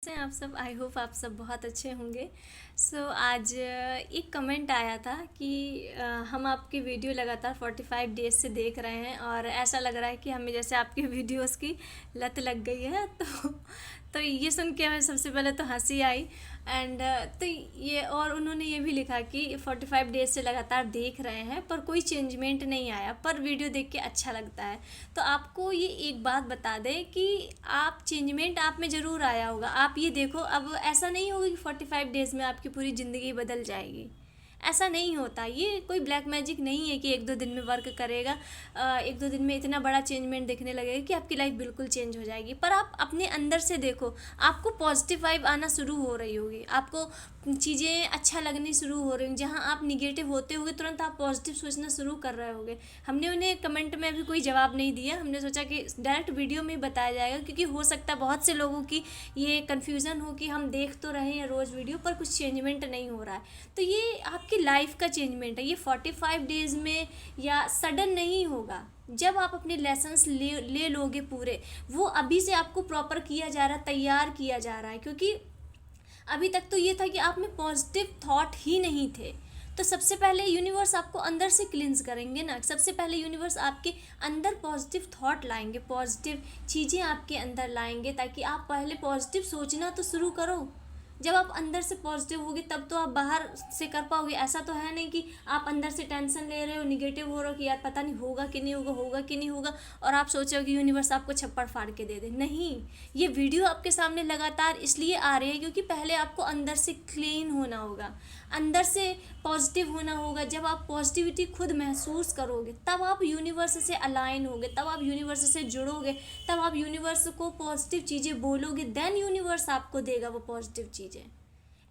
हैं आप सब। आई होप आप सब बहुत अच्छे होंगे। आज एक कमेंट आया था कि हम आपकी वीडियो लगातार 45 डेज से देख रहे हैं और ऐसा लग रहा है कि हमें जैसे आपकी वीडियोस की लत लग गई है। तो ये सुन के हमें सबसे पहले तो हंसी आई। एंड तो ये और उन्होंने ये भी लिखा कि 45 डेज से लगातार देख रहे हैं पर कोई चेंजमेंट नहीं आया, पर वीडियो देख के अच्छा लगता है। तो आपको ये एक बात बता दें कि आप चेंजमेंट आप में ज़रूर आया होगा। आप ये देखो, अब ऐसा नहीं होगा कि 45 डेज़ में आपकी पूरी ज़िंदगी बदल जाएगी। ऐसा नहीं होता। ये कोई ब्लैक मैजिक नहीं है कि एक दो दिन में वर्क करेगा, एक दो दिन में इतना बड़ा चेंजमेंट दिखने लगेगा कि आपकी लाइफ बिल्कुल चेंज हो जाएगी। पर आप अपने अंदर से देखो, आपको पॉजिटिव वाइब आना शुरू हो रही होगी, आपको चीज़ें अच्छा लगनी शुरू हो रही होंगी। जहाँ आप निगेटिव होते होगे तुरंत आप पॉजिटिव सोचना शुरू कर रहे होगे। हमने उन्हें कमेंट में अभी कोई जवाब नहीं दिया, हमने सोचा कि डायरेक्ट वीडियो में ही बताया जाएगा, क्योंकि हो सकता है बहुत से लोगों की ये कन्फ्यूज़न हो कि हम देख तो रहे हैं रोज़ वीडियो पर कुछ चेंजमेंट नहीं हो रहा है। तो ये आपकी लाइफ का चेंजमेंट है। ये 45 डेज़ में या सडन नहीं होगा। जब आप अपने लेसन्स ले लोगे पूरे, वो अभी से आपको प्रॉपर किया जा रहा है, तैयार किया जा रहा है। क्योंकि अभी तक तो ये था कि आप में पॉजिटिव थॉट ही नहीं थे। तो सबसे पहले यूनिवर्स आपको अंदर से क्लिंस करेंगे ना। सबसे पहले यूनिवर्स आपके अंदर पॉजिटिव थॉट लाएंगे, पॉजिटिव चीज़ें आपके अंदर लाएंगे, ताकि आप पहले पॉजिटिव सोचना तो शुरू करो। जब आप अंदर से पॉजिटिव होगे तब तो आप बाहर से कर पाओगे। ऐसा तो है नहीं कि आप अंदर से टेंशन ले रहे हो, निगेटिव हो रहे हो कि यार पता नहीं होगा कि नहीं होगा, होगा कि नहीं होगा, और आप सोच रहे हो कि यूनिवर्स आपको छप्पड़ फाड़ के दे दे। नहीं, ये वीडियो आपके सामने लगातार इसलिए आ रही है क्योंकि पहले आपको अंदर से क्लीन होना होगा, अंदर से पॉजिटिव होना होगा। जब आप पॉजिटिविटी खुद महसूस करोगे तब आप यूनिवर्स से अलाइन होगे, तब आप यूनिवर्स से जुड़ोगे, तब आप यूनिवर्स को पॉजिटिव चीज़ें बोलोगे, देन यूनिवर्स आपको देगा वो पॉजिटिव चीज़ें।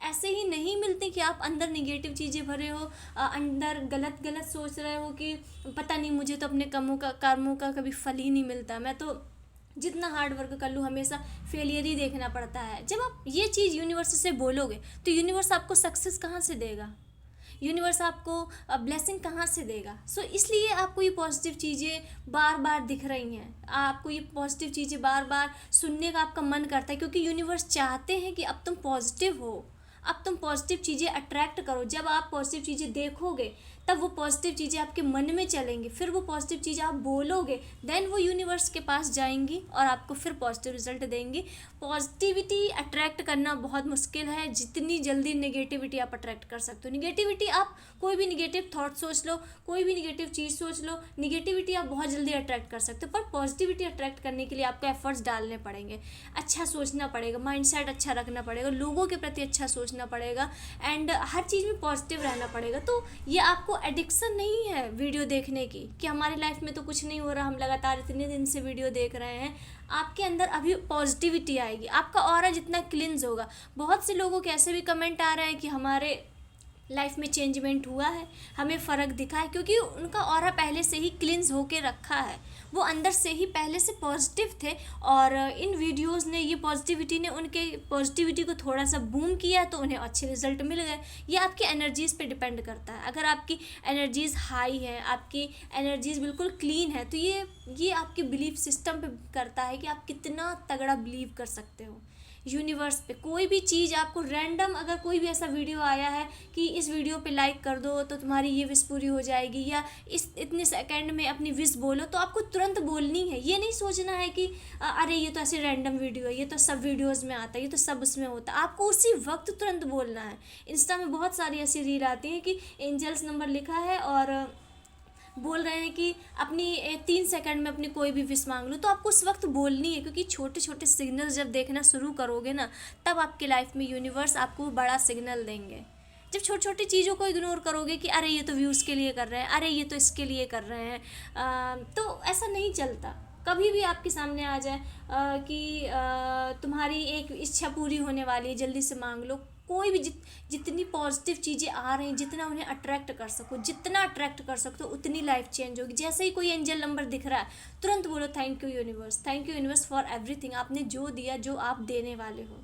ऐसे ही नहीं मिलती कि आप अंदर निगेटिव चीज़ें भरे हो, अंदर गलत गलत सोच रहे हो कि पता नहीं मुझे तो अपने कर्मों का कभी फल ही नहीं मिलता, मैं तो जितना हार्ड वर्क कर लूँ हमेशा फेलियर ही देखना पड़ता है। जब आप ये चीज़ यूनिवर्स से बोलोगे तो यूनिवर्स आपको सक्सेस कहाँ से देगा, यूनिवर्स आपको ब्लेसिंग कहाँ से देगा। इसलिए आपको ये पॉजिटिव चीज़ें बार बार दिख रही हैं, आपको ये पॉजिटिव चीज़ें बार बार सुनने का आपका मन करता है, क्योंकि यूनिवर्स चाहते हैं कि अब तुम पॉजिटिव हो, अब तुम पॉजिटिव चीज़ें अट्रैक्ट करो। जब आप पॉजिटिव चीज़ें देखोगे तब वो पॉजिटिव चीज़ें आपके मन में चलेंगी, फिर वो पॉजिटिव चीज़ें आप बोलोगे, देन वो यूनिवर्स के पास जाएंगी और आपको फिर पॉजिटिव रिजल्ट देंगी। पॉजिटिविटी अट्रैक्ट करना बहुत मुश्किल है, जितनी जल्दी नेगेटिविटी आप अट्रैक्ट कर सकते हो। नेगेटिविटी आप कोई भी निगेटिव थॉट सोच लो, कोई भी निगेटिव चीज़ सोच लो, निगेटिविटी आप बहुत जल्दी अट्रैक्ट कर सकते हो। पर पॉजिटिविटी अट्रैक्ट करने के लिए आपको एफर्ट्स डालने पड़ेंगे, अच्छा सोचना पड़ेगा, माइंडसेट अच्छा रखना पड़ेगा, लोगों के प्रति अच्छा सोचना पड़ेगा, एंड हर चीज़ में पॉजिटिव रहना पड़ेगा। तो ये आपको एडिक्शन नहीं है वीडियो देखने की कि हमारी लाइफ में तो कुछ नहीं हो रहा, हम लगातार इतने दिन से वीडियो देख रहे हैं। आपके अंदर अभी पॉजिटिविटी आएगी, आपका ऑरा जितना क्लिंज होगा। बहुत से लोगों के ऐसे भी कमेंट आ रहे हैं कि हमारे लाइफ में चेंजमेंट हुआ है, हमें फ़र्क दिखा है, क्योंकि उनका ऑरा पहले से ही क्लिंज होके रखा है, वो अंदर से ही पहले से पॉजिटिव थे। और इन वीडियोस ने, ये पॉजिटिविटी ने उनके पॉजिटिविटी को थोड़ा सा बूम किया तो उन्हें अच्छे रिजल्ट मिल गए। ये आपकी एनर्जीज़ पे डिपेंड करता है। अगर आपकी एनर्जीज़ हाई है, आपकी एनर्जीज़ बिल्कुल क्लीन है, तो ये आपके बिलीफ सिस्टम पे करता है कि आप कितना तगड़ा बिलीव कर सकते हो यूनिवर्स पे। कोई भी चीज़ आपको रैंडम, अगर कोई भी ऐसा वीडियो आया है कि इस वीडियो पे लाइक कर दो तो तुम्हारी ये विश पूरी हो जाएगी, या इस इतने सेकंड में अपनी विश बोलो, तो आपको तुरंत बोलनी है। ये नहीं सोचना है कि अरे ये तो ऐसे रैंडम वीडियो है, ये तो सब वीडियोज़ में आता है, ये तो सब उसमें होता है। आपको उसी वक्त तुरंत बोलना है। इंस्टा में बहुत सारी ऐसी रील आती हैं कि एंजल्स नंबर लिखा है और बोल रहे हैं कि अपनी 3 सेकंड में अपनी कोई भी विश मांग लो, तो आपको उस वक्त बोलनी है। क्योंकि छोटे छोटे सिग्नल्स जब देखना शुरू करोगे ना, तब आपके लाइफ में यूनिवर्स आपको बड़ा सिग्नल देंगे। जब छोटी छोटी चीज़ों को इग्नोर करोगे कि अरे ये तो व्यूज़ के लिए कर रहे हैं, अरे ये तो इसके लिए कर रहे हैं, तो ऐसा नहीं चलता। कभी भी आपके सामने आ जाए कि तुम्हारी एक इच्छा पूरी होने वाली है, जल्दी से मांग लो। कोई भी जितनी पॉजिटिव चीज़ें आ रही हैं, जितना उन्हें अट्रैक्ट कर सको, जितना अट्रैक्ट कर सकते हो, उतनी लाइफ चेंज होगी। जैसे ही कोई एंजल नंबर दिख रहा है, तुरंत बोलो thank you universe, thank you universe for everything. आपने जो दिया, जो आप देने वाले हो।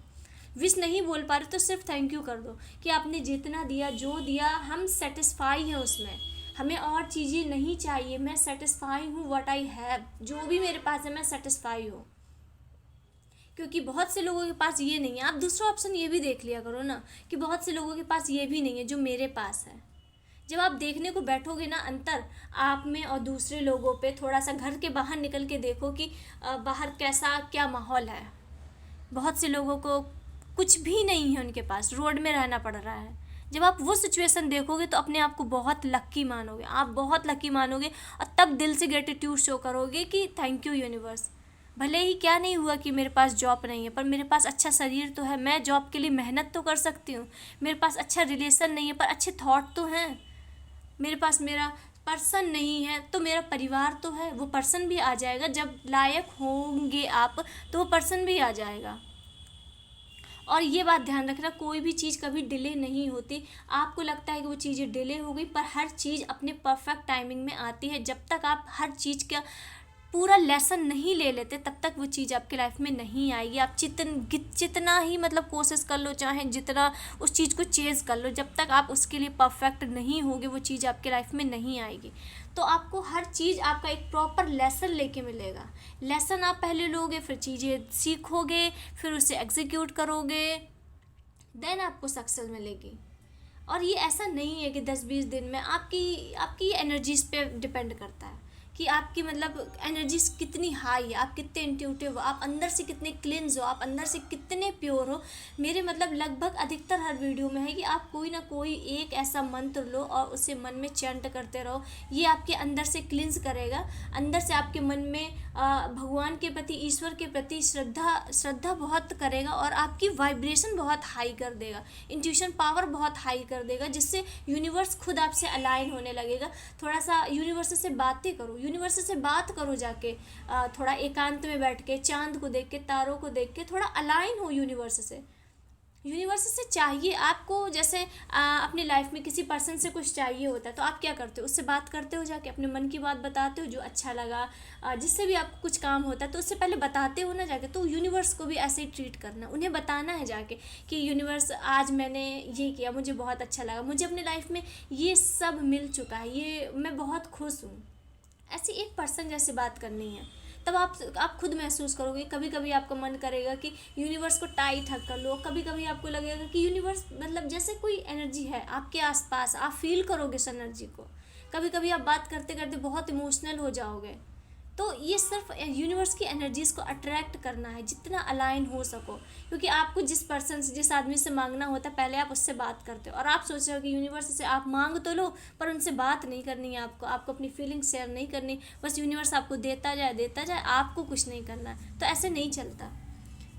विश नहीं बोल पा रहे तो सिर्फ थैंक यू कर दो कि आपने जितना दिया, जो दिया, हम सेटिस्फाई हैं उसमें, हमें और चीज़ें नहीं चाहिए। मैं सेटिस्फाई हूँ व्हाट आई हैव, जो भी मेरे पास है मैं सेटिस्फाई हूँ। क्योंकि बहुत से लोगों के पास ये नहीं है। आप दूसरा ऑप्शन ये भी देख लिया करो ना कि बहुत से लोगों के पास ये भी नहीं है जो मेरे पास है। जब आप देखने को बैठोगे ना अंतर आप में और दूसरे लोगों पे, थोड़ा सा घर के बाहर निकल के देखो कि बाहर कैसा क्या माहौल है। बहुत से लोगों को कुछ भी नहीं है, उनके पास रोड में रहना पड़ रहा है। जब आप वो सिचुएशन देखोगे तो अपने आप को बहुत लक्की मानोगे, आप बहुत लक्की मानोगे और तब दिल से ग्रेटिट्यूड शो करोगे कि थैंक यू यूनिवर्स। भले ही क्या नहीं हुआ कि मेरे पास जॉब नहीं है, पर मेरे पास अच्छा शरीर तो है, मैं जॉब के लिए मेहनत तो कर सकती हूँ। मेरे पास अच्छा रिलेशन नहीं है पर अच्छे थॉट तो हैं। मेरे पास मेरा पर्सन नहीं है तो मेरा परिवार तो है, वो पर्सन भी आ जाएगा। जब लायक होंगे आप तो वो पर्सन भी आ जाएगा। और ये बात ध्यान रखना, कोई भी चीज़ कभी डिले नहीं होती। आपको लगता है कि वो चीज़ें डिले हो गई, पर हर चीज़ अपने परफेक्ट टाइमिंग में आती है। जब तक आप हर चीज़ का पूरा लेसन नहीं ले लेते तब तक वो चीज़ आपके लाइफ में नहीं आएगी। आप जितना ही मतलब कोशिश कर लो, चाहे जितना उस चीज़ को चेज़ कर लो, जब तक आप उसके लिए परफेक्ट नहीं होगे वो चीज़ आपके लाइफ में नहीं आएगी। तो आपको हर चीज़ आपका एक प्रॉपर लेसन लेके मिलेगा। लेसन आप पहले लोगे, फिर चीज़ें सीखोगे, फिर उसे एग्जीक्यूट करोगे, देन आपको सक्सेस मिलेगी। और ये ऐसा नहीं है कि 10-20 दिन में, आपकी आपकी एनर्जीज पे डिपेंड करता है कि आपकी मतलब एनर्जीज कितनी हाई है, आप कितने इंट्यूटिव हो, आप अंदर से कितने क्लींस हो, आप अंदर से कितने प्योर हो। मेरे मतलब लगभग अधिकतर हर वीडियो में है कि आप कोई ना कोई एक ऐसा मंत्र लो और उसे मन में चैंट करते रहो। ये आपके अंदर से क्लींस करेगा, अंदर से आपके मन में भगवान के प्रति, ईश्वर के प्रति श्रद्धा बहुत करेगा और आपकी वाइब्रेशन बहुत हाई कर देगा, इंट्यूशन पावर बहुत हाई कर देगा, जिससे यूनिवर्स खुद आपसे अलाइन होने लगेगा। थोड़ा सा यूनिवर्स से बातें करो, यूनिवर्स से बात करो जाके, थोड़ा एकांत में बैठ के, चांद को देख के, तारों को देख के थोड़ा अलाइन हो यूनिवर्स से। यूनिवर्स से चाहिए आपको, जैसे अपनी लाइफ में किसी पर्सन से कुछ चाहिए होता है तो आप क्या करते हो, उससे बात करते हो, जाके अपने मन की बात बताते हो, जो अच्छा लगा, जिससे भी आपको कुछ काम होता है तो उससे पहले बताते हो ना जाके। तो यूनिवर्स को भी ऐसे ही ट्रीट करना, उन्हें बताना है जाके कि यूनिवर्स आज मैंने ये किया, मुझे बहुत अच्छा लगा, मुझे अपनी लाइफ में ये सब मिल चुका है, ये मैं बहुत खुश हूँ। ऐसी एक पर्सन जैसे बात करनी है, तब आप खुद महसूस करोगे। कभी कभी आपका मन करेगा कि यूनिवर्स को टाइट हक कर लो, कभी कभी आपको लगेगा कि यूनिवर्स मतलब जैसे कोई एनर्जी है आपके आसपास, आप फील करोगे इस एनर्जी को। कभी कभी आप बात करते करते बहुत इमोशनल हो जाओगे। तो ये सिर्फ यूनिवर्स की एनर्जीज़ को अट्रैक्ट करना है, जितना अलाइन हो सको। क्योंकि आपको जिस पर्सन से, जिस आदमी से मांगना होता है, पहले आप उससे बात करते हो और आप सोच रहे हो कि यूनिवर्स से आप मांग तो लो पर उनसे बात नहीं करनी है, आपको अपनी फीलिंग्स शेयर नहीं करनी, बस यूनिवर्स आपको देता जाए, आपको कुछ नहीं करना है। तो ऐसे नहीं चलता,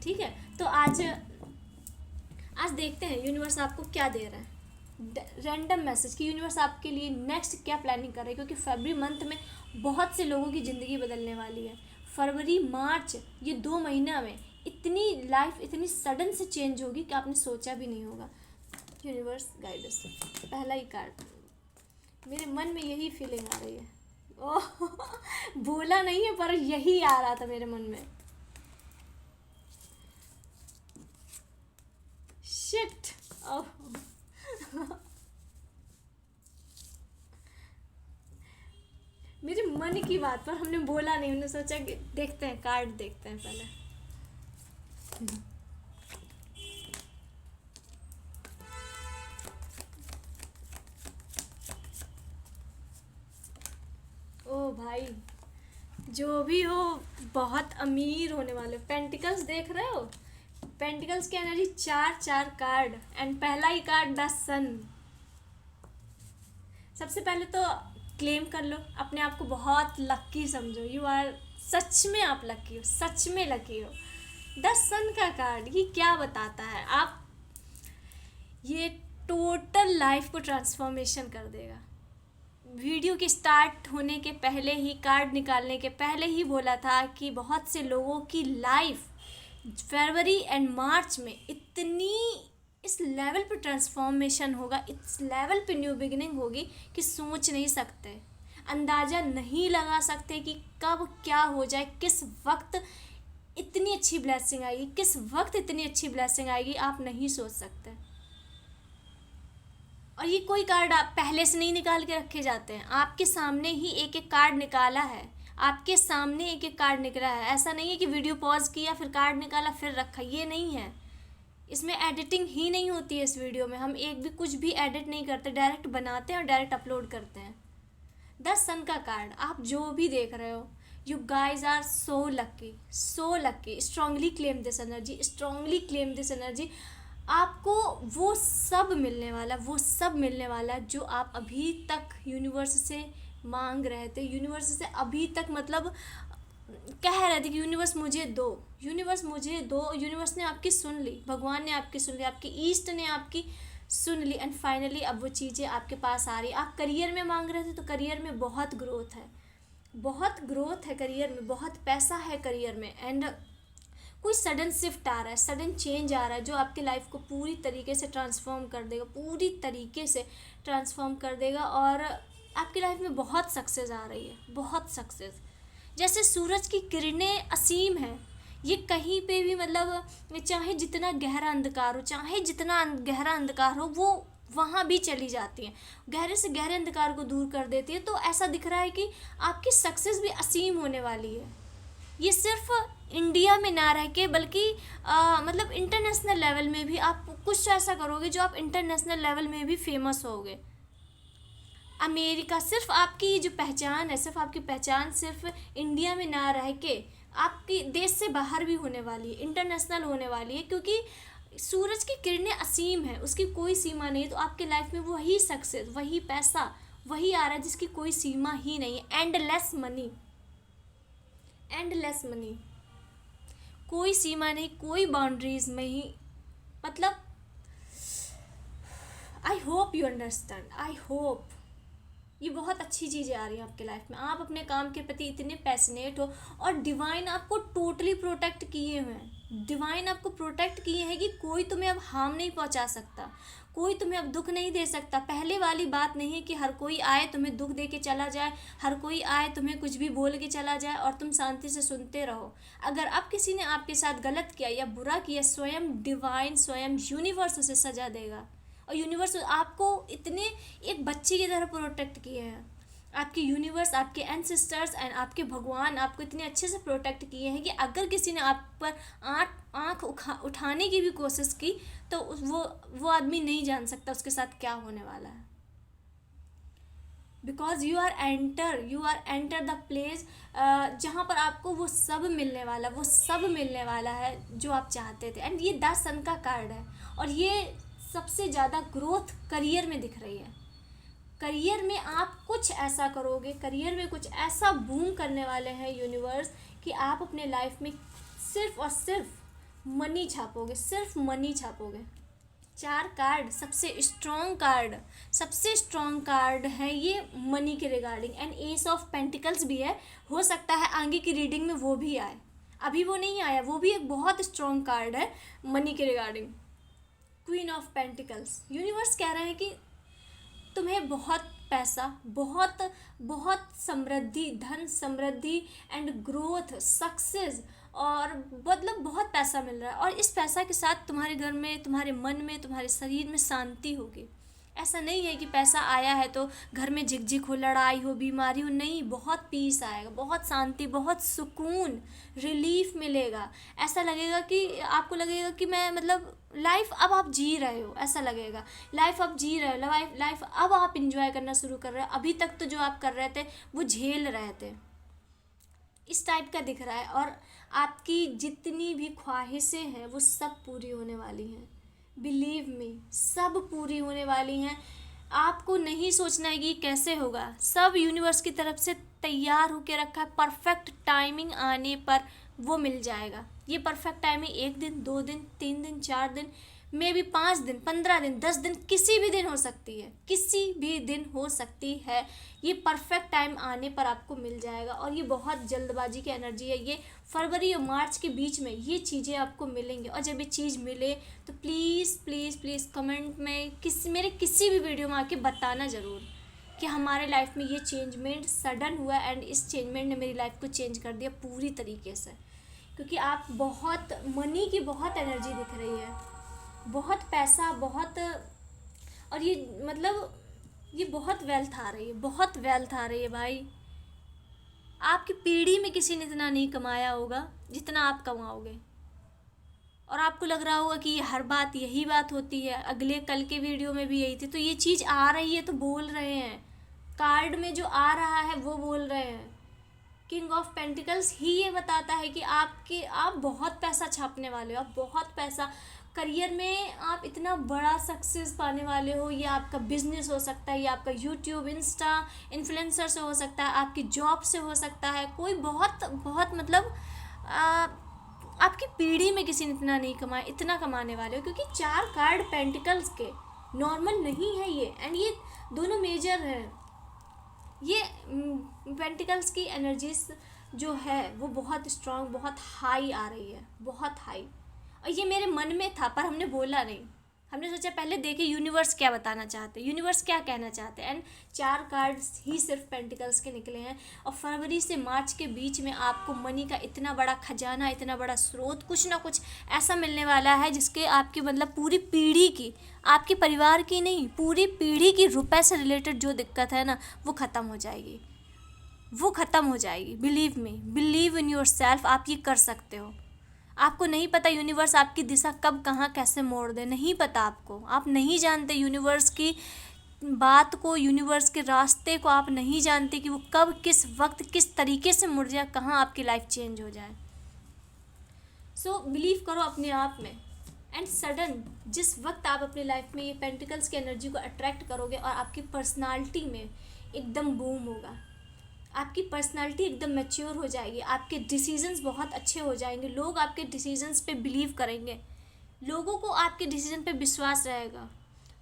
ठीक है। तो आज देखते हैं यूनिवर्स आपको क्या दे रहा है, रैंडम मैसेज कि यूनिवर्स आपके लिए नेक्स्ट क्या प्लानिंग कर रहा है। क्योंकि फरवरी मंथ में बहुत से लोगों की ज़िंदगी बदलने वाली है। फरवरी मार्च ये 2 महीना में इतनी लाइफ इतनी सडन से चेंज होगी कि आपने सोचा भी नहीं होगा। यूनिवर्स गाइडेंस, पहला ही कार्ड, मेरे मन में यही फीलिंग आ रही है। ओह बोला नहीं है पर यही आ रहा था मेरे मन में। शिट, ओह मेरे मन की बात पर हमने बोला नहीं, हमने सोचा कि देखते हैं, कार्ड देखते हैं पहले। ओ भाई, जो भी हो बहुत अमीर होने वाले। पेंटिकल्स देख रहे हो, पेंटिकल्स की एनर्जी 4 कार्ड एंड पहला ही कार्ड द सन। सबसे पहले तो क्लेम कर लो, अपने आप को बहुत लकी समझो। यू आर, सच में आप लकी हो, सच में लकी हो। 10 सन का कार्ड ये क्या बताता है, आप ये टोटल लाइफ को ट्रांसफॉर्मेशन कर देगा। वीडियो के स्टार्ट होने के पहले ही, कार्ड निकालने के पहले ही बोला था कि बहुत से लोगों की लाइफ फरवरी एंड मार्च में इतनी इस लेवल पे ट्रांसफॉर्मेशन होगा, इस लेवल पे न्यू बिगिनिंग होगी कि सोच नहीं सकते, अंदाज़ा नहीं लगा सकते कि कब क्या हो जाए, किस वक्त इतनी अच्छी ब्लेसिंग आएगी, किस वक्त इतनी अच्छी ब्लेसिंग आएगी, आप नहीं सोच सकते। और ये कोई कार्ड आप पहले से नहीं निकाल के रखे जाते हैं, आपके सामने ही एक एक कार्ड निकाला है, आपके सामने एक एक कार्ड निकला है। ऐसा नहीं है कि वीडियो पॉज किया फिर कार्ड निकाला फिर रखा, ये नहीं है। इसमें एडिटिंग ही नहीं होती है। इस वीडियो में हम एक भी कुछ भी एडिट नहीं करते, डायरेक्ट बनाते हैं और डायरेक्ट अपलोड करते हैं। 10 सन का कार्ड आप जो भी देख रहे हो, you guys are so lucky, so lucky. Strongly claim this energy, strongly claim this energy. आपको वो सब मिलने वाला, वो सब मिलने वाला जो आप अभी तक यूनिवर्स से मांग रहे थे, यूनिवर्स से अभी तक मतलब कह रहे थे कि यूनिवर्स मुझे दो, यूनिवर्स मुझे दो। यूनिवर्स ने आपकी सुन ली, भगवान ने आपकी सुन ली, आपके ईस्ट ने आपकी सुन ली एंड फाइनली अब वो चीज़ें आपके पास आ रही। आप करियर में मांग रहे थे तो करियर में बहुत ग्रोथ है, बहुत ग्रोथ है करियर में, बहुत पैसा है करियर में एंड कोई सडन शिफ्ट आ रहा है, सडन चेंज आ रहा है जो आपकी लाइफ को पूरी तरीके से ट्रांसफॉर्म कर देगा, पूरी तरीके से ट्रांसफॉर्म कर देगा और आपकी लाइफ में बहुत सक्सेस आ रही है, बहुत सक्सेस। जैसे सूरज की किरणें असीम हैं, ये कहीं पे भी मतलब चाहे जितना गहरा अंधकार हो, चाहे जितना गहरा अंधकार हो, वो वहाँ भी चली जाती हैं, गहरे से गहरे अंधकार को दूर कर देती है। तो ऐसा दिख रहा है कि आपकी सक्सेस भी असीम होने वाली है। ये सिर्फ इंडिया में ना रह के बल्कि मतलब इंटरनेशनल लेवल में भी आप कुछ ऐसा करोगे जो आप इंटरनेशनल लेवल में भी फेमस होगे। अमेरिका, सिर्फ आपकी जो पहचान है, सिर्फ आपकी पहचान सिर्फ इंडिया में ना रह के आपकी देश से बाहर भी होने वाली है, इंटरनेशनल होने वाली है, क्योंकि सूरज की किरणें असीम है, उसकी कोई सीमा नहीं है। तो आपके लाइफ में वही सक्सेस, वही पैसा, वही आ रहा है जिसकी कोई सीमा ही नहीं है। एंडलेस मनी, एंडलेस मनी, कोई सीमा नहीं, कोई बाउंड्रीज में ही, मतलब I hope you understand, I hope ये बहुत अच्छी चीज़ें आ रही हैं आपके लाइफ में। आप अपने काम के प्रति इतने पैशनेट हो और डिवाइन आपको टोटली प्रोटेक्ट किए हुए हैं, डिवाइन आपको प्रोटेक्ट किए हैं कि कोई तुम्हें अब हार्म नहीं पहुंचा सकता, कोई तुम्हें अब दुख नहीं दे सकता। पहले वाली बात नहीं है कि हर कोई आए तुम्हें दुख दे के चला जाए, हर कोई आए तुम्हें कुछ भी बोल के चला जाए और तुम शांति से सुनते रहो। अगर अब किसी ने आपके साथ गलत किया या बुरा किया, स्वयं डिवाइन, स्वयं यूनिवर्स उसे सजा देगा। और यूनिवर्स आपको इतने एक बच्चे की तरह प्रोटेक्ट किए हैं। आपके यूनिवर्स, आपके एंसेस्टर्स एंड आपके भगवान आपको इतने अच्छे से प्रोटेक्ट किए हैं कि अगर किसी ने आप पर आँख उठाने की भी कोशिश की तो वो आदमी नहीं जान सकता उसके साथ क्या होने वाला है। Because you are enter the place जहाँ पर आपको वो सब मिलने वाला, वो सब मिलने वाला है जो आप चाहते थे। एंड ये 10 सन का कार्ड है और ये सबसे ज़्यादा ग्रोथ करियर में दिख रही है। करियर में आप कुछ ऐसा करोगे, करियर में कुछ ऐसा बूम करने वाले हैं यूनिवर्स कि आप अपने लाइफ में सिर्फ और सिर्फ मनी छापोगे, सिर्फ मनी छापोगे। 4 कार्ड सबसे स्ट्रॉन्ग कार्ड है ये मनी के regarding and S of pentacles भी है। हो सकता है आगे की रीडिंग में वो भी आए, अभी वो नहीं आया, वो भी एक बहुत स्ट्रॉन्ग कार्ड है मनी के regarding. Queen of pentacles, universe कह रहे हैं कि तुम्हें बहुत पैसा, बहुत समृद्धि, धन समृद्धि एंड ग्रोथ, सक्सेस और मतलब बहुत पैसा मिल रहा है। और इस पैसा के साथ तुम्हारे घर में, तुम्हारे मन में, तुम्हारे शरीर में शांति होगी। ऐसा नहीं है कि पैसा आया है तो घर में झिकझिक हो, लड़ाई हो, बीमारी हो, नहीं, बहुत पीस आएगा, बहुत शांति, बहुत सुकून, रिलीफ मिलेगा। ऐसा लगेगा कि आपको लगेगा कि मैं मतलब लाइफ अब आप जी रहे हो, ऐसा लगेगा लाइफ अब जी रहे हो, लाइफ अब आप इंजॉय करना शुरू कर रहे हो। अभी तक तो जो आप कर रहे थे वो झेल रहे थे, इस टाइप का दिख रहा है। और आपकी जितनी भी ख्वाहिशें हैं वो सब पूरी होने वाली हैं, बिलीव मी, सब पूरी होने वाली हैं। आपको नहीं सोचना है कि कैसे होगा, सब यूनिवर्स की तरफ से तैयार होके रखा है। परफेक्ट टाइमिंग आने पर वो मिल जाएगा। ये परफेक्ट टाइमिंग 1 दिन, 2 दिन, 3 दिन, 4 दिन, मे बी 5 दिन, 15 दिन, 10 दिन, किसी भी दिन हो सकती है, किसी भी दिन हो सकती है। ये परफेक्ट टाइम आने पर आपको मिल जाएगा और ये बहुत जल्दबाजी की एनर्जी है। ये फरवरी और मार्च के बीच में ये चीज़ें आपको मिलेंगी। और जब ये चीज़ मिले तो प्लीज़ प्लीज़ प्लीज़ कमेंट में मेरे किसी भी वीडियो में आके बताना ज़रूर कि हमारे लाइफ में ये चेंजमेंट सडन हुआ एंड इस चेंजमेंट ने मेरी लाइफ को चेंज कर दिया पूरी तरीके से। क्योंकि आप बहुत मनी की बहुत एनर्जी दिख रही है, बहुत पैसा, बहुत, और ये मतलब ये बहुत वेल्थ आ रही है, बहुत वेल्थ आ रही है भाई। आपकी पीढ़ी में किसी ने इतना नहीं कमाया होगा जितना आप कमाओगे। और आपको लग रहा होगा कि ये हर बात यही बात होती है, अगले कल के वीडियो में भी यही थी, तो ये चीज़ आ रही है तो बोल रहे हैं, कार्ड में जो आ रहा है वो बोल रहे हैं। किंग ऑफ पेंटिकल्स ही ये बताता है कि आप बहुत पैसा छापने वाले हो, आप बहुत पैसा करियर में आप इतना बड़ा सक्सेस पाने वाले हो। ये आपका बिजनेस हो सकता है, ये आपका यूट्यूब इंस्टा इन्फ्लुएंसर से हो सकता है, आपकी जॉब से हो सकता है, कोई बहुत बहुत मतलब आपकी पीढ़ी में किसी ने इतना नहीं कमाया, इतना कमाने वाले हो। क्योंकि 4 कार्ड पेंटिकल्स के नॉर्मल नहीं है ये, एंड ये दोनों मेजर हैं। ये पेंटिकल्स की एनर्जीज जो है वो बहुत स्ट्रांग, बहुत हाई आ रही है, बहुत हाई। और ये मेरे मन में था पर हमने बोला नहीं, हमने सोचा पहले देखे यूनिवर्स क्या बताना चाहते हैं, यूनिवर्स क्या कहना चाहते हैं। एंड 4 कार्ड्स ही सिर्फ पेंटिकल्स के निकले हैं। और फरवरी से मार्च के बीच में आपको मनी का इतना बड़ा खजाना, इतना बड़ा स्रोत, कुछ ना कुछ ऐसा मिलने वाला है जिसके आपकी मतलब पूरी पीढ़ी की, आपके परिवार की नहीं, पूरी पीढ़ी की रुपए से रिलेटेड जो दिक्कत है ना वो ख़त्म हो जाएगी, वो ख़त्म हो जाएगी। Believe me, believe in your self, आप ये कर सकते हो। आपको नहीं पता यूनिवर्स आपकी दिशा कब कहाँ कैसे मोड़ दे, नहीं पता आपको, आप नहीं जानते यूनिवर्स की बात को, यूनिवर्स के रास्ते को आप नहीं जानते कि वो कब किस वक्त किस तरीके से मुड़ जाए, कहाँ आपकी लाइफ चेंज हो जाए। सो बिलीव करो अपने आप में। एंड सडन जिस वक्त आप अपनी लाइफ में ये पेंटिकल्स की एनर्जी को अट्रैक्ट करोगे और आपकी पर्सनालिटी में एकदम बूम होगा, आपकी पर्सनालिटी एकदम मैच्योर हो जाएगी, आपके डिसीजंस बहुत अच्छे हो जाएंगे, लोग आपके डिसीजंस पे बिलीव करेंगे, लोगों को आपके डिसीजन पे विश्वास रहेगा,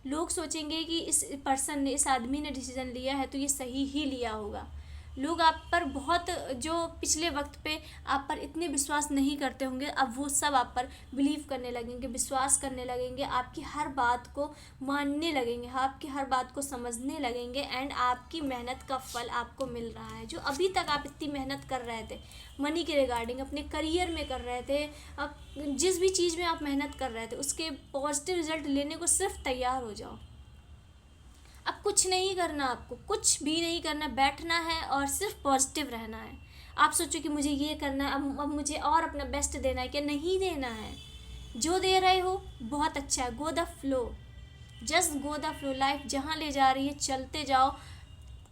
लोग सोचेंगे कि इस पर्सन ने, इस आदमी ने डिसीजन लिया है तो ये सही ही लिया होगा। लोग आप पर बहुत, जो पिछले वक्त पे आप पर इतने विश्वास नहीं करते होंगे, अब वो सब आप पर बिलीव करने लगेंगे, विश्वास करने लगेंगे, आपकी हर बात को मानने लगेंगे, आपकी हर बात को समझने लगेंगे। एंड आपकी मेहनत का फल आपको मिल रहा है। जो अभी तक आप इतनी मेहनत कर रहे थे मनी के रिगार्डिंग, अपने करियर में कर रहे थे, अब जिस भी चीज़ में आप मेहनत कर रहे थे उसके पॉजिटिव रिजल्ट लेने को सिर्फ तैयार हो जाओ। अब कुछ नहीं करना, आपको कुछ भी नहीं करना, बैठना है और सिर्फ पॉजिटिव रहना है। आप सोचो कि मुझे ये करना है, अब मुझे और अपना बेस्ट देना है, क्या नहीं देना है। जो दे रहे हो बहुत अच्छा है, go the flow, just go the flow. Life जहाँ ले जा रही है चलते जाओ।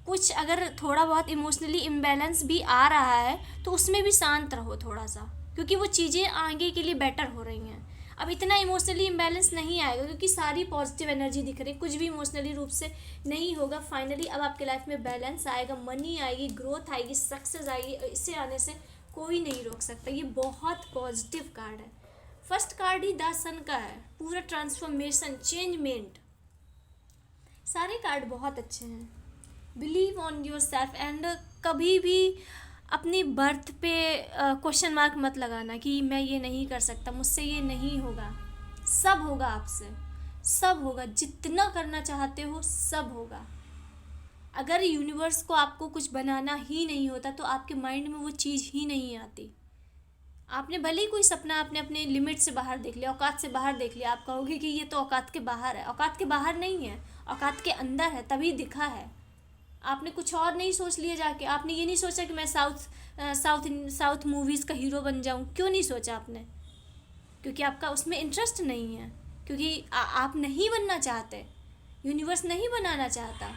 कुछ अगर थोड़ा बहुत इमोशनली इम्बैलेंस भी आ रहा है तो उसमें भी शांत रहो थोड़ा सा, क्योंकि वो चीज़ें आगे के लिए बेटर हो रही हैं। अब इतना इमोशनली इम्बैलेंस नहीं आएगा क्योंकि सारी पॉजिटिव एनर्जी दिख रही है, कुछ भी इमोशनली रूप से नहीं होगा। फाइनली अब आपके लाइफ में बैलेंस आएगा, मनी आएगी, ग्रोथ आएगी, सक्सेस आएगी। इससे आने से कोई नहीं रोक सकता। ये बहुत पॉजिटिव कार्ड है। फर्स्ट कार्ड ही द सन का है, पूरा ट्रांसफॉर्मेशन, चेंजमेंट। सारे कार्ड बहुत अच्छे हैं। Believe on your self. And कभी भी अपनी बर्थ पे क्वेश्चन मार्क मत लगाना कि मैं ये नहीं कर सकता, मुझसे ये नहीं होगा। सब होगा आपसे, सब होगा। जितना करना चाहते हो सब होगा। अगर यूनिवर्स को आपको कुछ बनाना ही नहीं होता तो आपके माइंड में वो चीज़ ही नहीं आती। आपने भले ही कोई सपना आपने अपने लिमिट से बाहर देख लिया, औकात से बाहर देख लिया, आप कहोगे कि ये तो औकात के बाहर है। औकात के बाहर नहीं है, औकात के अंदर है, तभी दिखा है। आपने कुछ और नहीं सोच लिया जाके। आपने ये नहीं सोचा कि मैं साउथ मूवीज़ का हीरो बन जाऊं। क्यों नहीं सोचा आपने? क्योंकि आपका उसमें इंटरेस्ट नहीं है, क्योंकि आप नहीं बनना चाहते, यूनिवर्स नहीं बनाना चाहता।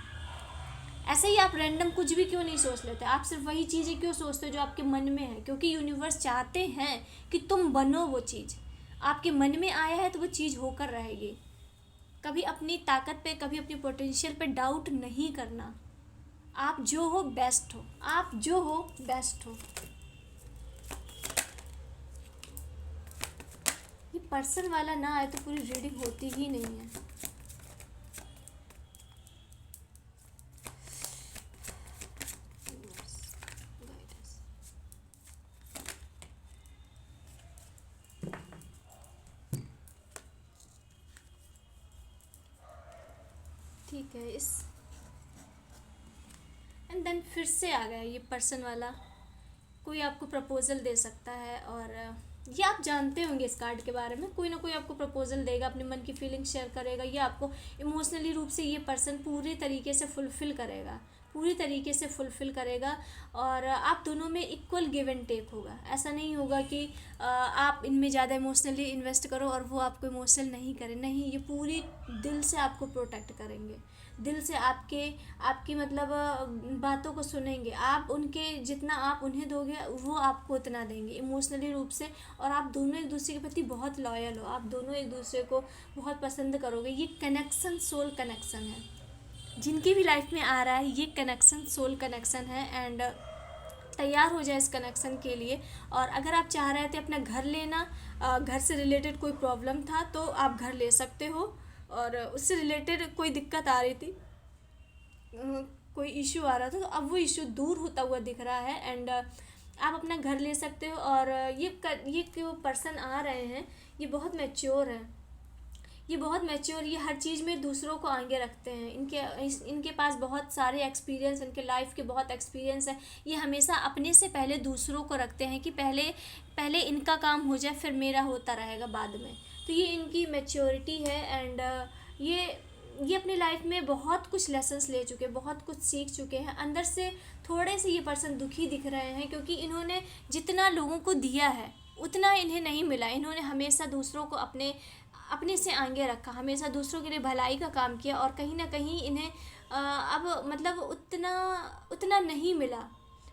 ऐसे ही आप रैंडम कुछ भी क्यों नहीं सोच लेते? आप सिर्फ वही चीज़ें क्यों सोचते हो जो आपके मन में है? क्योंकि यूनिवर्स चाहते हैं कि तुम बनो वो चीज़। आपके मन में आया है तो वो चीज़ होकर रहेगी। कभी अपनी ताकत पे, कभी अपनी पोटेंशियल पे डाउट नहीं करना। आप जो हो बेस्ट हो, आप जो हो बेस्ट हो। ये पर्सन वाला ना आए तो पूरी रीडिंग होती ही नहीं है। ठीक है, इस एंड देन फिर से आ गया ये पर्सन वाला। कोई आपको प्रपोजल दे सकता है, और ये आप जानते होंगे इस कार्ड के बारे में। कोई ना कोई आपको प्रपोजल देगा, अपने मन की फीलिंग शेयर करेगा, ये आपको इमोशनली रूप से ये पर्सन पूरे तरीके से फुलफ़िल करेगा, पूरी तरीके से फुलफ़िल करेगा और आप दोनों में इक्वल गिव एंड टेक होगा। ऐसा नहीं होगा कि आप इनमें ज़्यादा इमोशनली इन्वेस्ट करो और वो आपको इमोशनल नहीं करें। नहीं, ये पूरी दिल से आपको प्रोटेक्ट करेंगे, दिल से आपकी मतलब बातों को सुनेंगे। आप उनके जितना आप उन्हें दोगे वो आपको उतना देंगे इमोशनली रूप से। और आप दोनों एक दूसरे के प्रति बहुत लॉयल हो, आप दोनों एक दूसरे को बहुत पसंद करोगे। ये कनेक्शन सोल कनेक्शन है। जिनकी भी लाइफ में आ रहा है ये कनेक्शन सोल कनेक्शन है। एंड तैयार हो जाए इस कनेक्शन के लिए। और अगर आप चाह रहे थे अपना घर लेना, घर से रिलेटेड कोई प्रॉब्लम था तो आप घर ले सकते हो। और उससे रिलेटेड कोई दिक्कत आ रही थी, कोई इशू आ रहा था, तो अब वो इशू दूर होता हुआ दिख रहा है। एंड आप अपना घर ले सकते हो। और ये जो पर्सन आ रहे हैं ये बहुत मैच्योर है, ये हर चीज़ में दूसरों को आगे रखते हैं। इनके पास बहुत सारे एक्सपीरियंस, इनके लाइफ के बहुत एक्सपीरियंस है। ये हमेशा अपने से पहले दूसरों को रखते हैं कि पहले इनका काम हो जाए फिर मेरा होता रहेगा बाद में। तो ये इनकी मैच्योरिटी है। एंड ये अपनी लाइफ में बहुत कुछ लेसन्स ले चुके हैं, बहुत कुछ सीख चुके हैं। अंदर से थोड़े से ये पर्सन दुखी दिख रहे हैं क्योंकि इन्होंने जितना लोगों को दिया है उतना इन्हें नहीं मिला। इन्होंने हमेशा दूसरों को अपने से आगे रखा, हमेशा दूसरों के लिए भलाई का काम किया और कहीं ना कहीं इन्हें अब मतलब उतना नहीं मिला।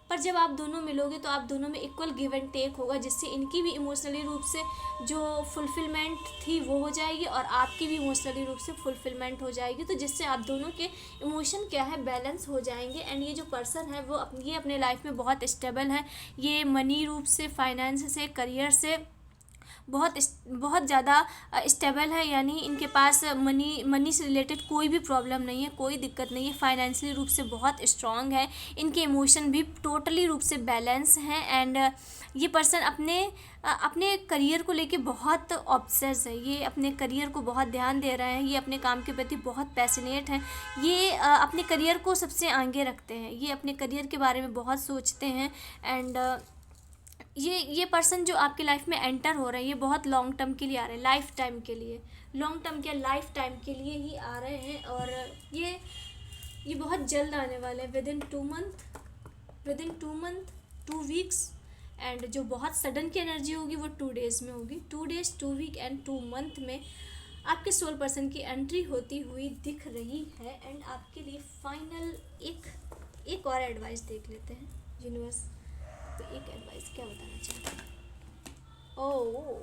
पर जब आप दोनों मिलोगे तो आप दोनों में इक्वल गिव एंड टेक होगा, जिससे इनकी भी इमोशनली रूप से जो फुलफिलमेंट थी वो हो जाएगी और आपकी भी इमोशनली रूप से फुलफिलमेंट हो जाएगी। तो जिससे आप दोनों के इमोशन क्या है बैलेंस हो जाएंगे। एंड ये जो पर्सन है वो ये अपने लाइफ में बहुत स्टेबल है। ये मनी रूप से, फाइनेंस से, करियर से बहुत ज़्यादा स्टेबल है। यानी इनके पास मनी से रिलेटेड कोई भी प्रॉब्लम नहीं है, कोई दिक्कत नहीं है। फाइनेंशियली रूप से बहुत स्ट्रांग है। इनके इमोशन भी टोटली रूप से बैलेंस हैं। एंड ये पर्सन अपने करियर को लेके बहुत ऑब्सेस है। ये अपने करियर को बहुत ध्यान दे रहे हैं, ये अपने काम के प्रति बहुत पैशनेट हैं। ये अपने करियर को सबसे आगे रखते हैं, ये अपने करियर के बारे में बहुत सोचते हैं। एंड ये पर्सन जो आपके लाइफ में एंटर हो रहे हैं ये बहुत लॉन्ग टर्म के लिए आ रहे हैं, लाइफ टाइम के लिए, लॉन्ग टर्म क्या लाइफ टाइम के लिए ही आ रहे हैं। और ये बहुत जल्द आने वाले हैं, with in 2 month 2 weeks. And जो बहुत सडन की एनर्जी होगी वो 2 डेज़ में होगी। 2 डेज़ 2 वीक एंड 2 मंथ में आपके सोल पर्सन की एंट्री होती हुई दिख रही है। एंड आपके लिए फाइनल एक और एडवाइस देख लेते हैं यूनिवर्स। तो एक एडवाइस क्या बताना चाहते हैं? ओह,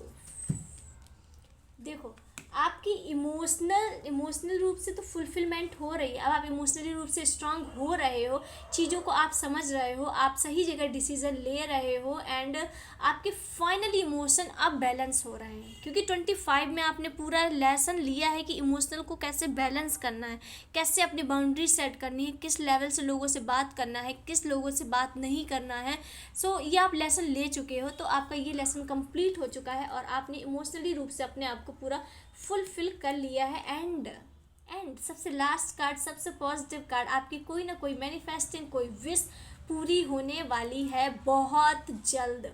देखो, आपकी इमोशनल रूप से तो फुलफिलमेंट हो रही है। अब आप इमोशनली रूप से स्ट्रांग हो रहे हो, चीज़ों को आप समझ रहे हो, आप सही जगह डिसीजन ले रहे हो। एंड आपके फाइनली इमोशन अब बैलेंस हो रहे हैं क्योंकि 25 में आपने पूरा लेसन लिया है कि इमोशनल को कैसे बैलेंस करना है, कैसे अपनी बाउंड्री सेट करनी है, किस लेवल से लोगों से बात करना है, किस लोगों से बात नहीं करना है। सो ये आप लेसन ले चुके हो, तो आपका ये लेसन कंप्लीट हो चुका है और आपने इमोशनली रूप से अपने आप को पूरा फुलफिल कर लिया है। एंड सबसे लास्ट कार्ड, सबसे पॉजिटिव कार्ड, आपकी कोई ना कोई मैनिफेस्टिंग, कोई विश पूरी होने वाली है बहुत जल्द,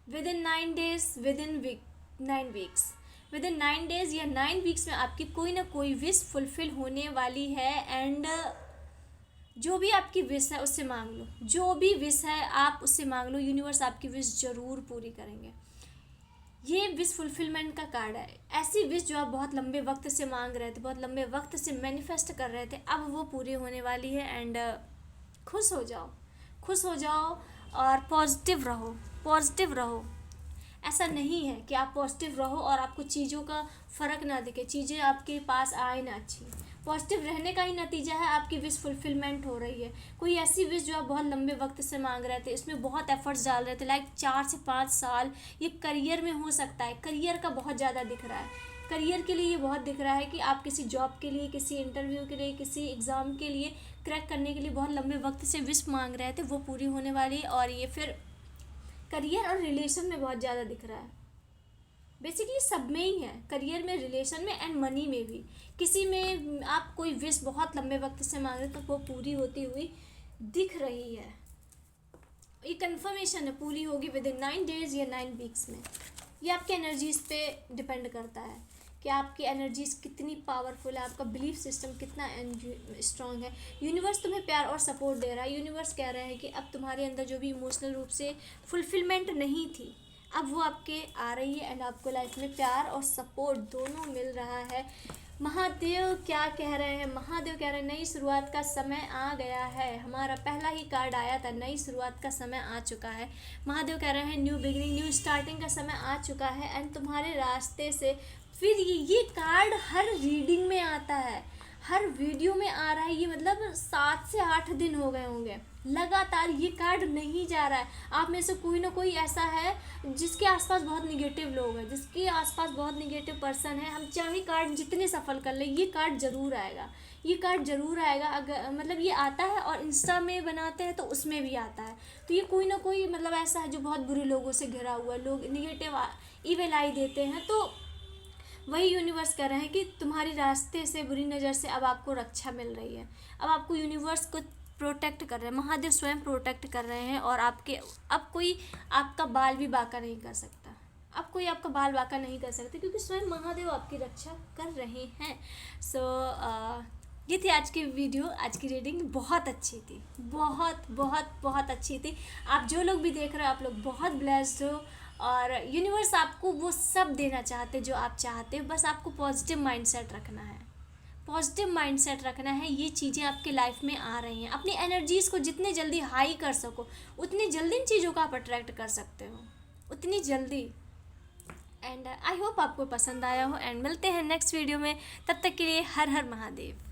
with in 9 days, with in 9 weeks, with in 9 days या 9 वीक्स में आपकी कोई ना कोई विश फुलफिल होने वाली है। एंड जो भी आपकी विश है उससे मांग लो, जो भी विश है आप उससे मांग लो, यूनिवर्स आपकी विश ज़रूर पूरी करेंगे। ये विश फुलफिलमेंट का कार्ड है। ऐसी विश जो आप बहुत लंबे वक्त से मांग रहे थे, बहुत लंबे वक्त से मैनिफेस्ट कर रहे थे, अब वो पूरी होने वाली है। एंड खुश हो जाओ और पॉजिटिव रहो। ऐसा नहीं है कि आप पॉजिटिव रहो और आपको चीज़ों का फ़र्क ना दिखे, चीज़ें आपके पास आए ना अच्छी। पॉजिटिव रहने का ही नतीजा है आपकी विश फुलफिलमेंट हो रही है। कोई ऐसी विश जो आप बहुत लंबे वक्त से मांग रहे थे, इसमें बहुत एफर्ट्स डाल रहे थे, लाइक 4 से 5 साल, ये करियर में हो सकता है। करियर का बहुत ज़्यादा दिख रहा है, करियर के लिए ये बहुत दिख रहा है कि आप किसी जॉब के लिए, किसी इंटरव्यू के लिए, किसी एग्ज़ाम के लिए क्रैक करने के लिए बहुत लंबे वक्त से विश मांग रहे थे, वो पूरी होने वाली है। और ये फिर करियर और रिलेशन में बहुत ज़्यादा दिख रहा है। बेसिकली सब में ही है, करियर में, रिलेशन में एंड मनी में भी। किसी में आप कोई विश बहुत लंबे वक्त से मांग रहे तो वो पूरी होती हुई दिख रही है। ये कंफर्मेशन है, पूरी होगी विद इन 9 डेज या 9 वीक्स में। ये आपके एनर्जीज पे डिपेंड करता है कि आपकी एनर्जीज कितनी पावरफुल है, आपका बिलीफ सिस्टम कितना स्ट्रांग है। यूनिवर्स तुम्हें प्यार और सपोर्ट दे रहा है। यूनिवर्स कह रहा है कि अब तुम्हारे अंदर जो भी इमोशनल रूप से फुलफिलमेंट नहीं थी, अब वो आपके आ रही है एंड आपको लाइफ में प्यार और सपोर्ट दोनों मिल रहा है। महादेव क्या कह रहे हैं? महादेव कह रहे हैं नई शुरुआत का समय आ गया है। हमारा पहला ही कार्ड आया था, नई शुरुआत का समय आ चुका है। महादेव कह रहे हैं न्यू बिगिनिंग, न्यू स्टार्टिंग का समय आ चुका है एंड तुम्हारे रास्ते से फिर ये कार्ड हर रीडिंग में आता है, हर वीडियो में आ रहा है। ये मतलब 7 से 8 दिन हो गए होंगे लगातार ये कार्ड नहीं जा रहा है। आप में से कोई ना कोई ऐसा है जिसके आसपास बहुत निगेटिव लोग हैं, जिसके आसपास बहुत निगेटिव पर्सन है। हम चाहे कार्ड जितने सफल कर ले, ये कार्ड ज़रूर आएगा, ये कार्ड ज़रूर आएगा। अगर मतलब ये आता है और इंस्टा में बनाते हैं तो उसमें भी आता है। तो ये कोई ना कोई मतलब ऐसा है जो बहुत बुरे लोगों से घिरा हुआ है, लोग निगेटिव ईविल आई देते हैं। तो वही यूनिवर्स कह रहे हैं कि तुम्हारी रास्ते से, बुरी नज़र से अब आपको रक्षा मिल रही है। अब आपको यूनिवर्स को प्रोटेक्ट कर रहे हैं, महादेव स्वयं प्रोटेक्ट कर रहे हैं और आपके अब कोई आपका बाल भी बांका नहीं कर सकता, अब कोई आपका बाल बांका नहीं कर सकता, क्योंकि स्वयं महादेव आपकी रक्षा कर रहे हैं। सो ये थी आज की वीडियो, आज की रीडिंग बहुत अच्छी थी, बहुत बहुत बहुत अच्छी थी। आप जो लोग भी देख रहे हो आप लोग बहुत ब्लेस्ड हो और यूनिवर्स आपको वो सब देना चाहते जो आप चाहते हो। बस आपको पॉजिटिव माइंडसेट रखना है, पॉजिटिव माइंडसेट रखना है। ये चीज़ें आपके लाइफ में आ रही हैं। अपनी एनर्जीज़ को जितने जल्दी हाई कर सको उतनी जल्दी इन चीज़ों को आप अट्रैक्ट कर सकते हो, उतनी जल्दी। एंड आई होप आपको पसंद आया हो एंड मिलते हैं नेक्स्ट वीडियो में। तब तक के लिए हर हर महादेव।